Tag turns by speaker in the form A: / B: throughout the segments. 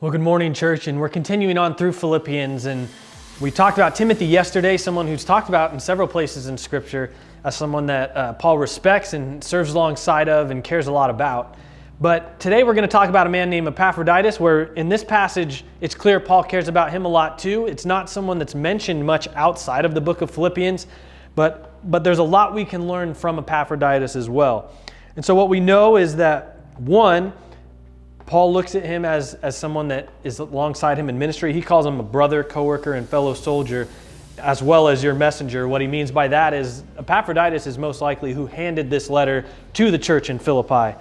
A: Well, good morning, church, and we're continuing on through Philippians, and we talked about Timothy yesterday, someone who's talked about in several places in Scripture as someone that Paul respects and serves alongside of and cares a lot about. But today we're going to talk about a man named Epaphroditus, where in this passage it's clear Paul cares about him a lot too. It's not someone that's mentioned much outside of the book of Philippians, but there's a lot we can learn from Epaphroditus as well. And so what we know is that, one, Paul looks at him as someone that is alongside him in ministry. He calls him a brother, coworker, and fellow soldier, as well as your messenger. What he means by that is Epaphroditus is most likely who handed this letter to the church in Philippi.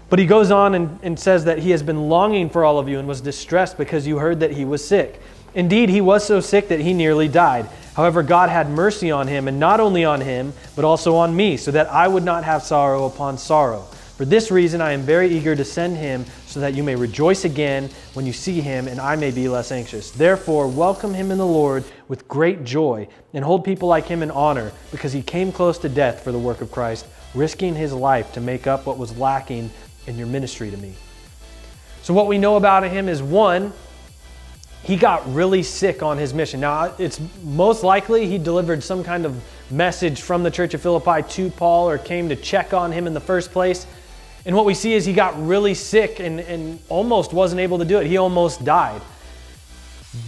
A: But he goes on and says that he has been longing for all of you and was distressed because you heard that he was sick. Indeed, he was so sick that he nearly died. However, God had mercy on him, and not only on him, but also on me, so that I would not have sorrow upon sorrow. For this reason, I am very eager to send him so that you may rejoice again when you see him, and I may be less anxious. Therefore, welcome him in the Lord with great joy, and hold people like him in honor, because he came close to death for the work of Christ, risking his life to make up what was lacking in your ministry to me. So what we know about him is, one, he got really sick on his mission. Now, it's most likely he delivered some kind of message from the church of Philippi to Paul, or came to check on him in the first place. And what we see is he got really sick and almost wasn't able to do it. He almost died.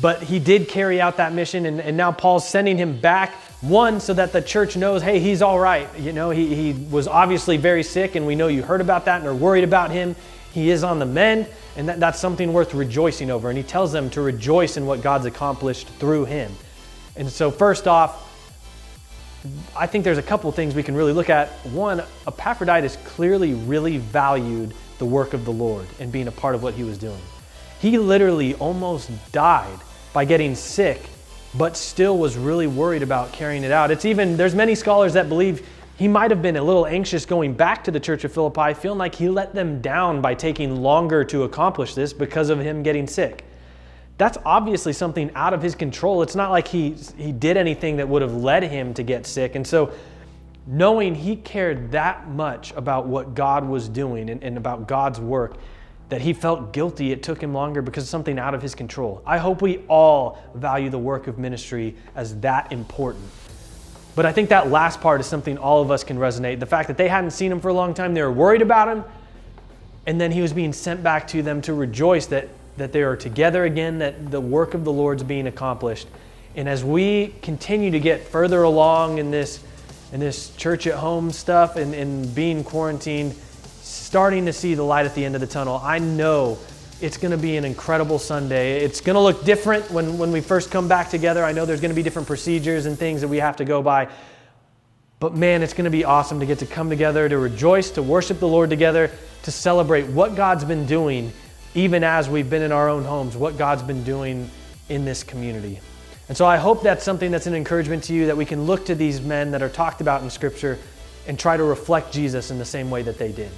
A: But he did carry out that mission, and now Paul's sending him back, one, so that the church knows, hey, he's all right. You know, he was obviously very sick, and we know you heard about that and are worried about him. He is on the mend, and that's something worth rejoicing over. And he tells them to rejoice in what God's accomplished through him. And so first off, I think there's a couple of things we can really look at. One, Epaphroditus clearly really valued the work of the Lord and being a part of what he was doing. He literally almost died by getting sick, but still was really worried about carrying it out. There's many scholars that believe he might have been a little anxious going back to the church of Philippi, feeling like he let them down by taking longer to accomplish this because of him getting sick. That's obviously something out of his control. It's not like he did anything that would have led him to get sick. And so knowing he cared that much about what God was doing and about God's work, that he felt guilty it took him longer because of something out of his control. I hope we all value the work of ministry as that important. But I think that last part is something all of us can resonate. The fact that they hadn't seen him for a long time, they were worried about him, and then he was being sent back to them to rejoice that they are together again, that the work of the Lord's being accomplished. And as we continue to get further along in this church at home stuff and being quarantined, starting to see the light at the end of the tunnel, I know it's going to be an incredible Sunday. It's going to look different when we first come back together. I know there's going to be different procedures and things that we have to go by. But man, it's going to be awesome to get to come together, to rejoice, to worship the Lord together, to celebrate what God's been doing, even as we've been in our own homes, what God's been doing in this community. And so I hope that's something that's an encouragement to you, that we can look to these men that are talked about in Scripture and try to reflect Jesus in the same way that they did.